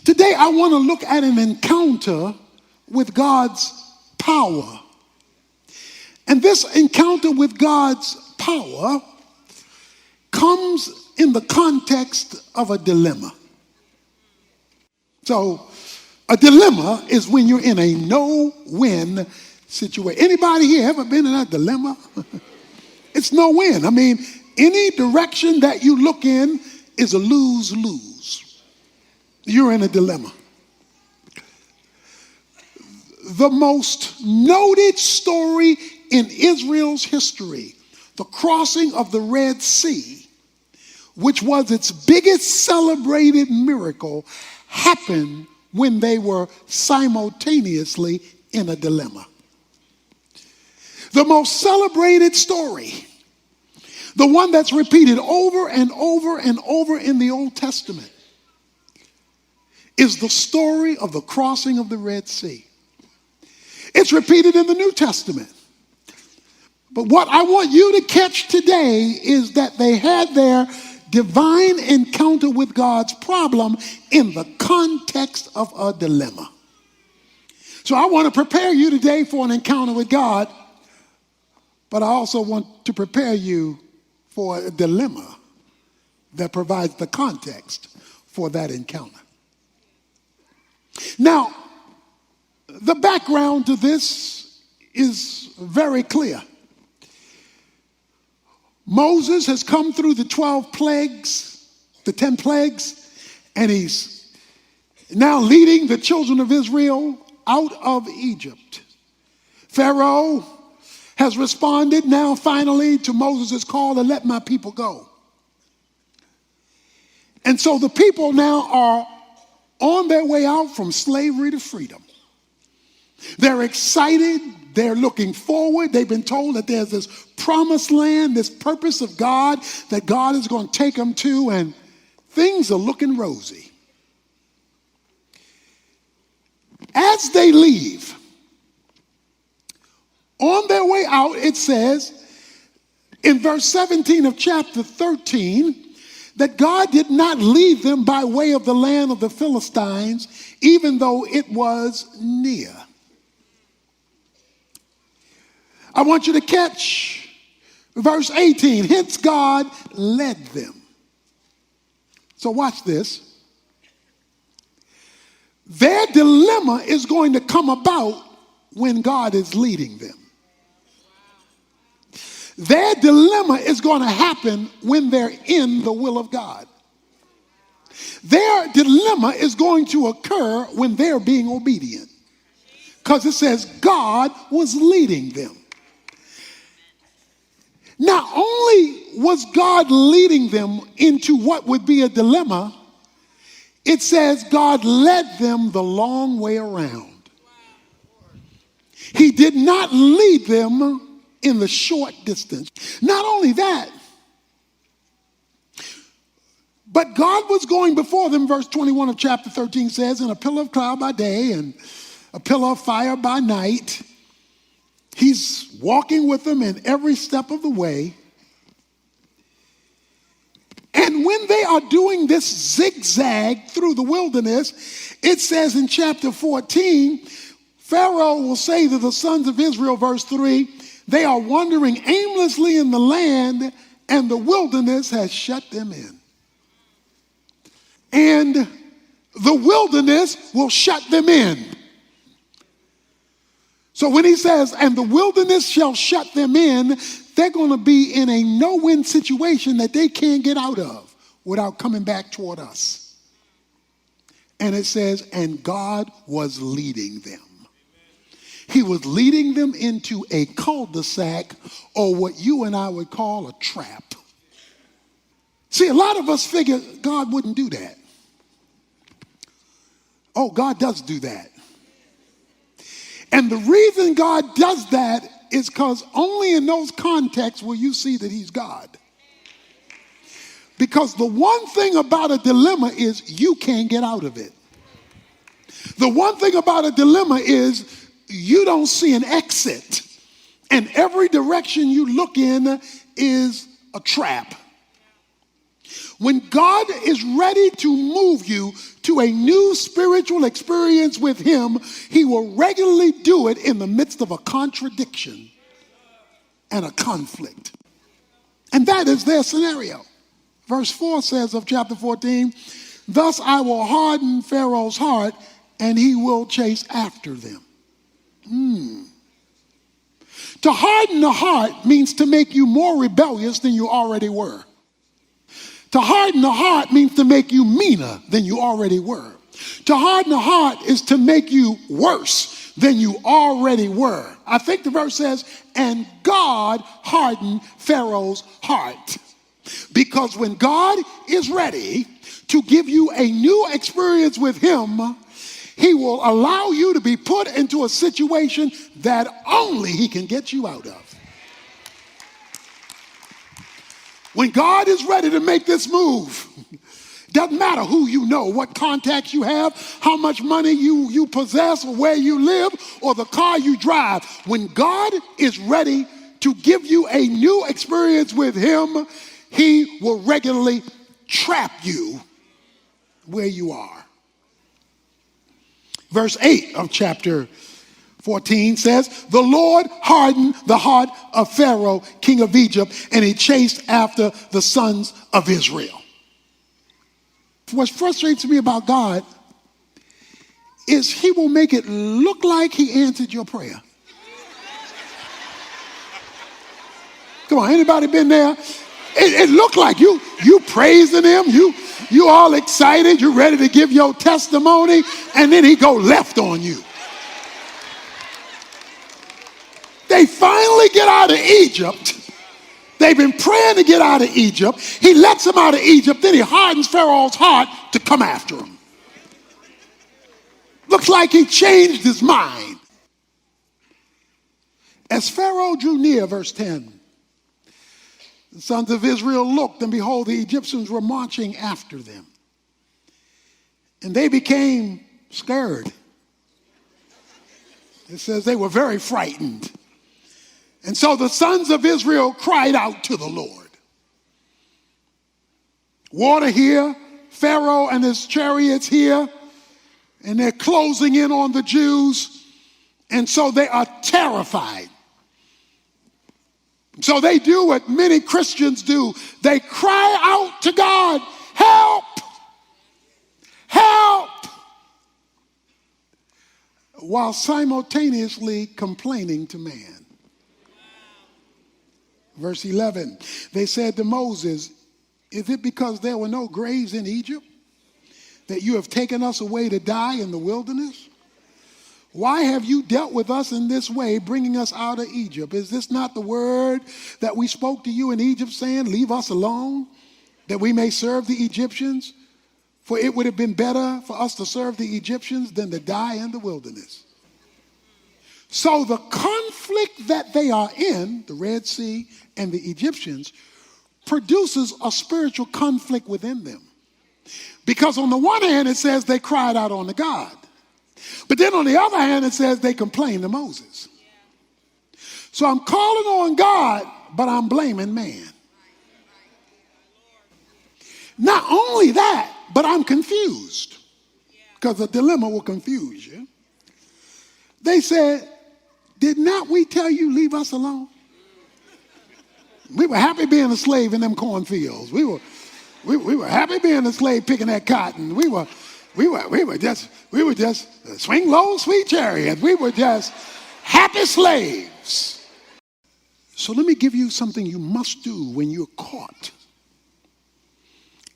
Today, I want to look at an encounter with God's power. And this encounter with God's power comes in the context of a dilemma. So, a dilemma is when you're in a no-win situation. Anybody here ever been in a dilemma? It's no-win. I mean, any direction that you look in is a lose-lose. You're in a dilemma. The most noted story in Israel's history, the crossing of the Red Sea, which was its biggest celebrated miracle, happened when they were simultaneously in a dilemma. The most celebrated story, the one that's repeated over and over and over in the Old Testament, is the story of the crossing of the Red Sea. It's repeated in the New Testament. But what I want you to catch today is that they had their divine encounter with God's problem in the context of a dilemma. So I want to prepare you today for an encounter with God, but I also want to prepare you for a dilemma that provides the context for that encounter. Now, the background to this is very clear. Moses has come through the 12 plagues, the 10 plagues, and he's now leading the children of Israel out of Egypt. Pharaoh has responded now finally to Moses' call to let my people go. And so the people now are on their way out from slavery to freedom. They're excited. They're looking forward. They've been told that there's this promised land, this purpose of God that God is going to take them to, and things are looking rosy. As they leave, on their way out, it says in verse 17 of chapter 13 that God did not lead them by way of the land of the Philistines, even though it was near. I want you to catch verse 18. Hence God led them. So watch this. Their dilemma is going to come about when God is leading them. Their dilemma is going to happen when they're in the will of God. Their dilemma is going to occur when they're being obedient. Because it says God was leading them. Not only was God leading them into what would be a dilemma, it says God led them the long way around. He did not lead them in the short distance. Not only that, but God was going before them, verse 21 of chapter 13 says, in a pillar of cloud by day and a pillar of fire by night. He's walking with them in every step of the way. And when they are doing this zigzag through the wilderness, it says in chapter 14, Pharaoh will say to the sons of Israel, verse 3, they are wandering aimlessly in the land, and the wilderness has shut them in. And the wilderness will shut them in. So when he says, and the wilderness shall shut them in, they're going to be in a no-win situation that they can't get out of without coming back toward us. And it says, and God was leading them. He was leading them into a cul-de-sac, or what you and I would call a trap. See, a lot of us figure God wouldn't do that. Oh, God does do that. And the reason God does that is because only in those contexts will you see that he's God. Because the one thing about a dilemma is you can't get out of it. The one thing about a dilemma is you don't see an exit. And every direction you look in is a trap. When God is ready to move you to a new spiritual experience with him, he will regularly do it in the midst of a contradiction and a conflict. And that is their scenario. Verse 4 says of chapter 14, thus I will harden Pharaoh's heart and he will chase after them. To harden the heart means to make you more rebellious than you already were. To harden the heart means to make you meaner than you already were. To harden the heart is to make you worse than you already were. I think the verse says, and God hardened Pharaoh's heart. Because when God is ready to give you a new experience with him, he will allow you to be put into a situation that only he can get you out of. When God is ready to make this move, doesn't matter who you know, what contacts you have, how much money you possess, or where you live, or the car you drive. When God is ready to give you a new experience with him, he will regularly trap you where you are. Verse 8 of chapter 14 says, the Lord hardened the heart of Pharaoh, king of Egypt, and he chased after the sons of Israel. What frustrates me about God is he will make it look like he answered your prayer. Come on, anybody been there? It looked like you praising him, you all excited, you ready to give your testimony, and then he go left on you. They finally get out of Egypt. They've been praying to get out of Egypt. He lets them out of Egypt, then he hardens Pharaoh's heart to come after him. Looks like he changed his mind. As Pharaoh drew near, verse 10, the sons of Israel looked, and behold, the Egyptians were marching after them. And they became scared. It says they were very frightened. And so the sons of Israel cried out to the Lord. Water here, Pharaoh and his chariots here, and they're closing in on the Jews. And so they are terrified. So they do what many Christians do. They cry out to God, help, help, while simultaneously complaining to man. Verse 11, they said to Moses, is it because there were no graves in Egypt that you have taken us away to die in the wilderness? Why have you dealt with us in this way, bringing us out of Egypt? Is this not the word that we spoke to you in Egypt, saying, leave us alone, that we may serve the Egyptians? For it would have been better for us to serve the Egyptians than to die in the wilderness. So the conflict that they are in, the Red Sea and the Egyptians, produces a spiritual conflict within them. Because on the one hand, it says they cried out on God. But then on the other hand, it says they complained to Moses. So I'm calling on God, but I'm blaming man. Not only that, but I'm confused. Because a dilemma will confuse you. They said, did not we tell you leave us alone? We were happy being a slave in them cornfields. We were happy being a slave picking that cotton. We were just swing low, sweet chariot. We were just happy slaves. So let me give you something you must do when you're caught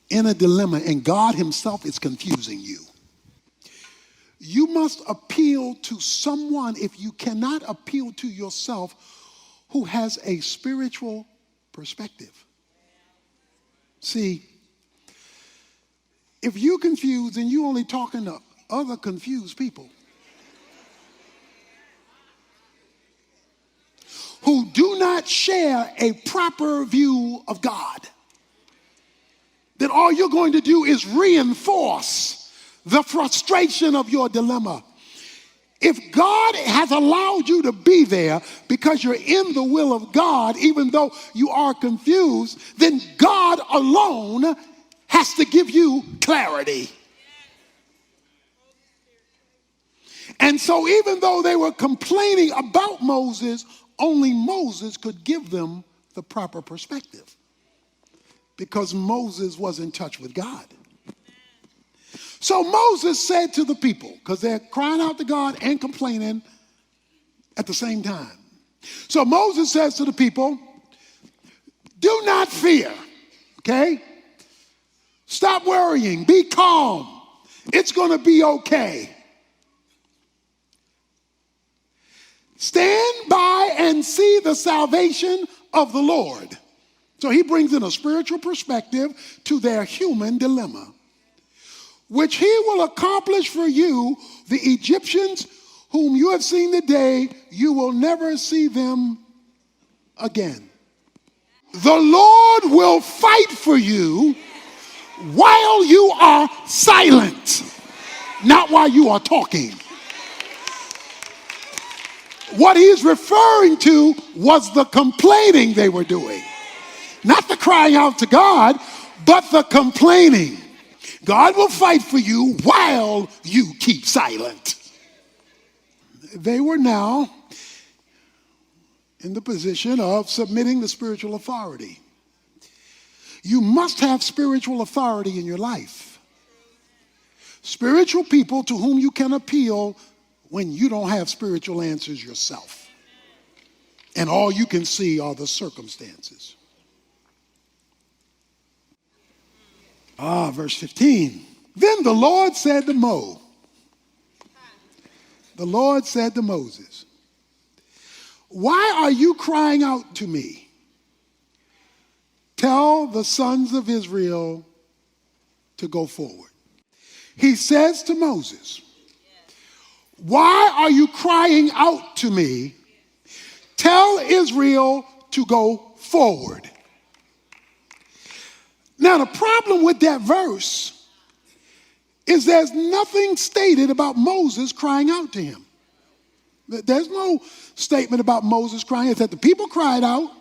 in a dilemma and God himself is confusing you. You must appeal to someone, if you cannot appeal to yourself, who has a spiritual perspective. See, if you're confused and you're only talking to other confused people who do not share a proper view of God, then all you're going to do is reinforce the frustration of your dilemma. If God has allowed you to be there because you're in the will of God, even though you are confused, then God alone has to give you clarity. And so even though they were complaining about Moses, only Moses could give them the proper perspective, because Moses was in touch with God. So Moses said to the people, because they're crying out to God and complaining at the same time. So Moses says to the people, do not fear, okay? Stop worrying, be calm. It's going to be okay. Stand by and see the salvation of the Lord. So he brings in a spiritual perspective to their human dilemma, which he will accomplish for you. The Egyptians whom you have seen today, you will never see them again. The Lord will fight for you while you are silent, not while you are talking. What he's referring to was the complaining they were doing. Not the crying out to God, but the complaining. God will fight for you while you keep silent. They were now in the position of submitting to spiritual authority. You must have spiritual authority in your life. Spiritual people to whom you can appeal when you don't have spiritual answers yourself, and all you can see are the circumstances. Verse 15. Then the Lord said to the Lord said to Moses, why are you crying out to me? Tell the sons of Israel to go forward. He says to Moses, why are you crying out to me? Tell Israel to go forward. Now, the problem with that verse is there's nothing stated about Moses crying out to him. There's no statement about Moses crying. It's that the people cried out,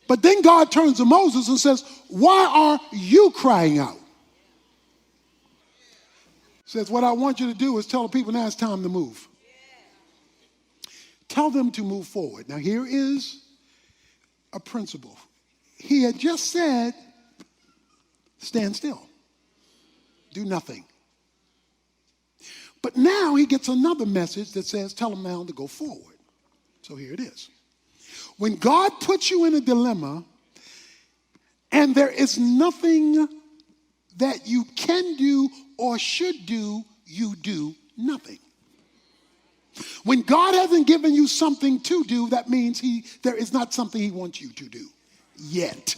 but then God turns to Moses and says, why are you crying out? Says, what I want you to do is tell the people now it's time to move. Tell them to move forward. Now, here is a principle. He had just said, stand still. Do nothing. But now he gets another message that says, tell them now to go forward. So here it is. When God puts you in a dilemma and there is nothing that you can do or should do, you do nothing. When God hasn't given you something to do, that means there is not something he wants you to do yet.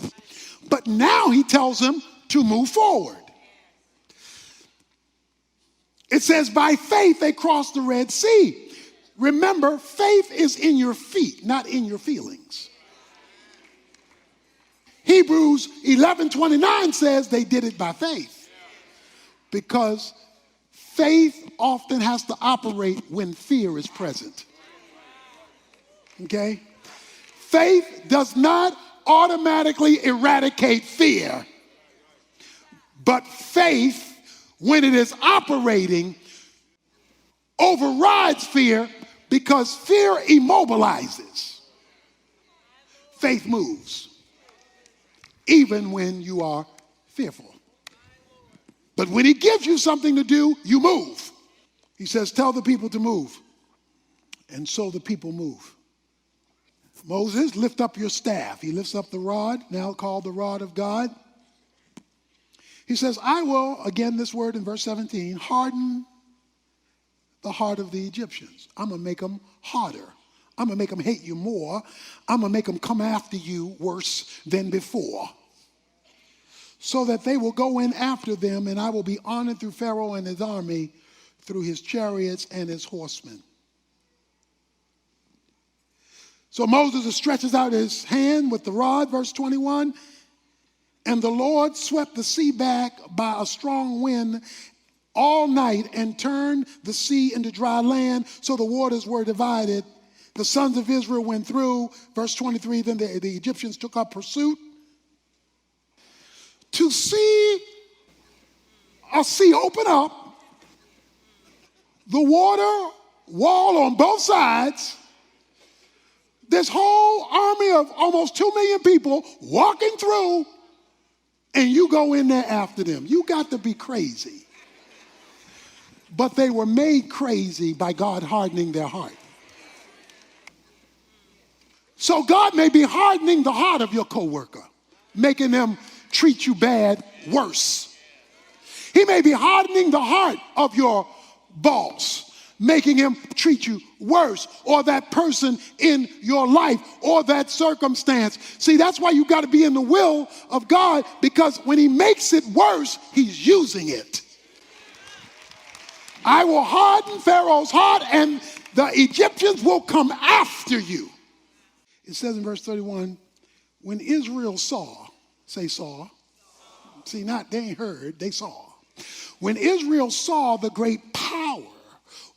But now he tells him to move forward. It says, by faith they crossed the Red Sea. Remember, faith is in your feet, not in your feelings. Hebrews 11:29 says they did it by faith. Because faith often has to operate when fear is present. Okay? Faith does not automatically eradicate fear. But faith, when it is operating, overrides fear because fear immobilizes. Faith moves, even when you are fearful. But when he gives you something to do, you move. He says, tell the people to move. And so the people move. Moses, lift up your staff. He lifts up the rod, now called the rod of God. He says, I will, again this word in verse 17, harden the heart of the Egyptians. I'm going to make them harder. I'm going to make them hate you more. I'm going to make them come after you worse than before, so that they will go in after them, and I will be honored through Pharaoh and his army, through his chariots and his horsemen. So Moses stretches out his hand with the rod, verse 21, and the Lord swept the sea back by a strong wind all night and turned the sea into dry land, so the waters were divided. The sons of Israel went through. Verse 23, then the Egyptians took up pursuit. To see a sea open up, the water wall on both sides, this whole army of almost 2 million people walking through, and you go in there after them. You got to be crazy. But they were made crazy by God hardening their heart. So God may be hardening the heart of your coworker, making them treat you bad worse. He may be hardening the heart of your boss, making him treat you worse, or that person in your life, or that circumstance. See, that's why you got to be in the will of God, because when he makes it worse, he's using it. I will harden Pharaoh's heart, and the Egyptians will come after you. It says in verse 31, when Israel saw, say saw. See, not they ain't heard, they saw. When Israel saw the great power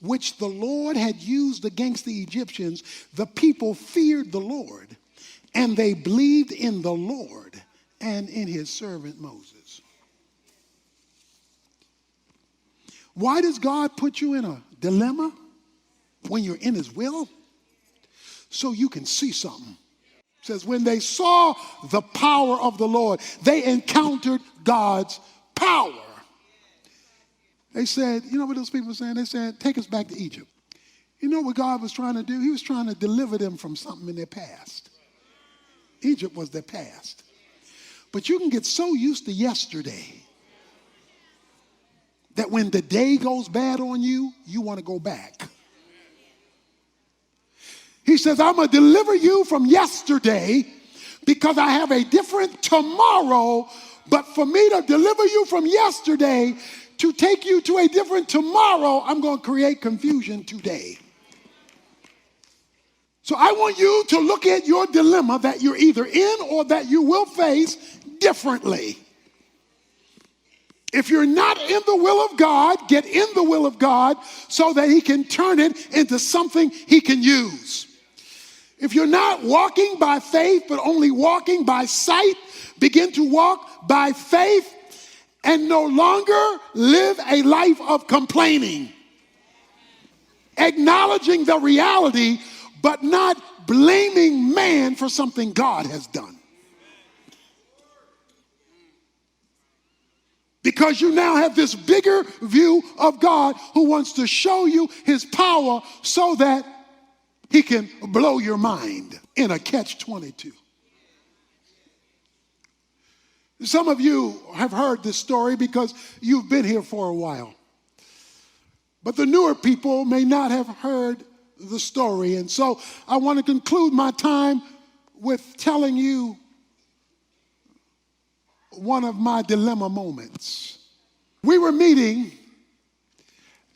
which the Lord had used against the Egyptians, the people feared the Lord, and they believed in the Lord and in his servant Moses. Why does God put you in a dilemma when you're in his will? So you can see something. It says, when they saw the power of the Lord, they encountered God's power. They said, you know what those people were saying? They said, take us back to Egypt. You know what God was trying to do? He was trying to deliver them from something in their past. Egypt was their past. But you can get so used to yesterday that when the day goes bad on you, you want to go back. He says, I'm going to deliver you from yesterday because I have a different tomorrow. But for me to deliver you from yesterday, to take you to a different tomorrow, I'm going to create confusion today. So I want you to look at your dilemma that you're either in or that you will face differently. If you're not in the will of God, get in the will of God so that he can turn it into something he can use. If you're not walking by faith but only walking by sight, begin to walk by faith and no longer live a life of complaining. Acknowledging the reality but not blaming man for something God has done. Because you now have this bigger view of God who wants to show you his power so that he can blow your mind in a catch-22. Some of you have heard this story because you've been here for a while. But the newer people may not have heard the story. And so I want to conclude my time with telling you one of my dilemma moments. We were meeting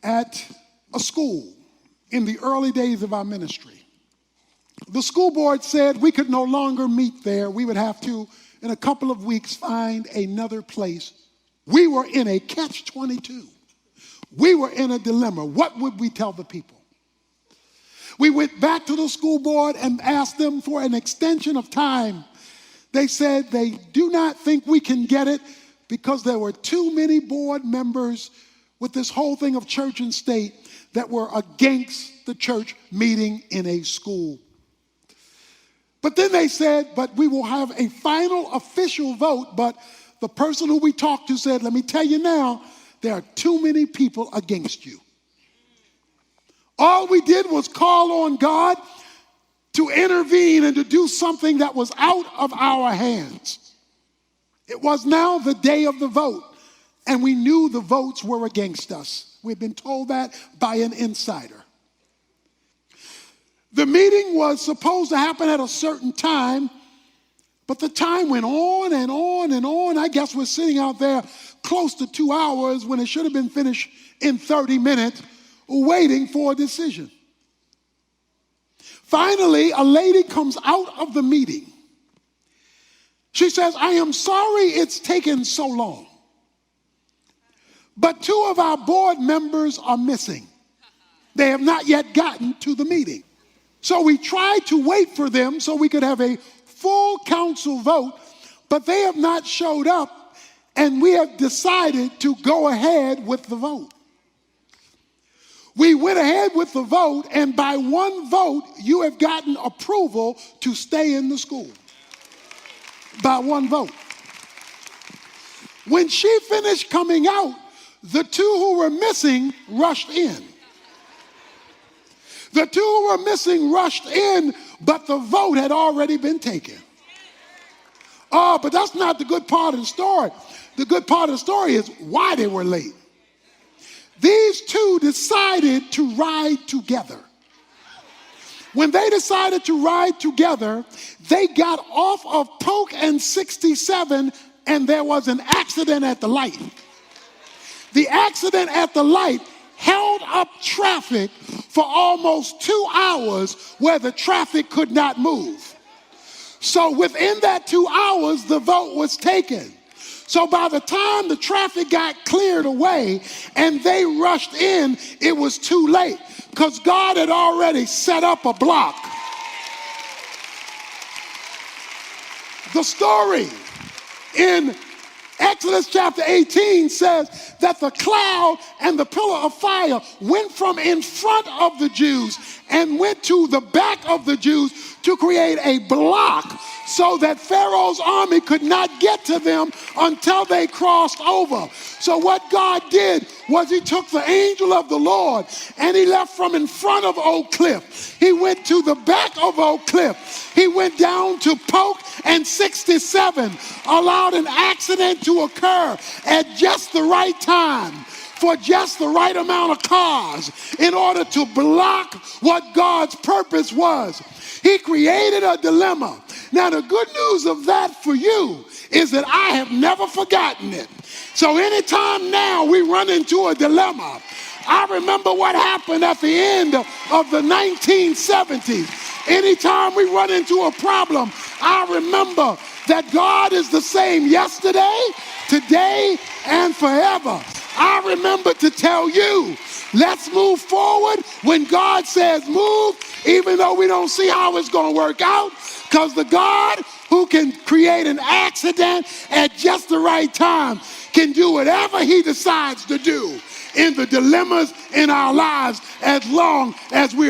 at a school in the early days of our ministry. The school board said we could no longer meet there. We would have to, in a couple of weeks, find another place. We were in a catch-22. We were in a dilemma. What would we tell the people? We went back to the school board and asked them for an extension of time. They said they do not think we can get it because there were too many board members with this whole thing of church and state that were against the church meeting in a school. But then they said, but we will have a final official vote. But the person who we talked to said, let me tell you now, there are too many people against you. All we did was call on God to intervene and to do something that was out of our hands. It was now the day of the vote, and we knew the votes were against us. We'd been told that by an insider. The meeting was supposed to happen at a certain time, but the time went on and on and on. I guess we're sitting out there close to 2 hours when it should have been finished in 30 minutes, waiting for a decision. Finally, a lady comes out of the meeting. She says, I am sorry it's taken so long, but 2 of our board members are missing. They have not yet gotten to the meeting. So we tried to wait for them so we could have a full council vote, but they have not showed up, and we have decided to go ahead with the vote. We went ahead with the vote, and by one vote, you have gotten approval to stay in the school. By one vote. When she finished coming out, the two who were missing rushed in. The two who were missing rushed in, but the vote had already been taken. Oh, but that's not the good part of the story. The good part of the story is why they were late. These two decided to ride together. When they decided to ride together, they got off of Polk and 67, and there was an accident at the light. The accident at the light held up traffic for almost 2 hours where the traffic could not move. So within that 2 hours, the vote was taken. So by the time the traffic got cleared away and they rushed in, it was too late because God had already set up a block. The story in Exodus chapter 18 says that the cloud and the pillar of fire went from in front of the Jews and went to the back of the Jews to create a block so that Pharaoh's army could not get to them until they crossed over. So what God did was he took the angel of the Lord and he left from in front of Oak Cliff. He went to the back of Oak Cliff. He went down to Polk and 67, allowed an accident to occur at just the right time for just the right amount of cars in order to block what God's purpose was. He created a dilemma. Now, the good news of that for you is that I have never forgotten it. So anytime now we run into a dilemma, I remember what happened at the end of the 1970s. Anytime we run into a problem, I remember that God is the same yesterday, today, and forever. I remember to tell you, let's move forward when God says move, even though we don't see how it's going to work out, because the God who can create an accident at just the right time can do whatever he decides to do in the dilemmas in our lives as long as we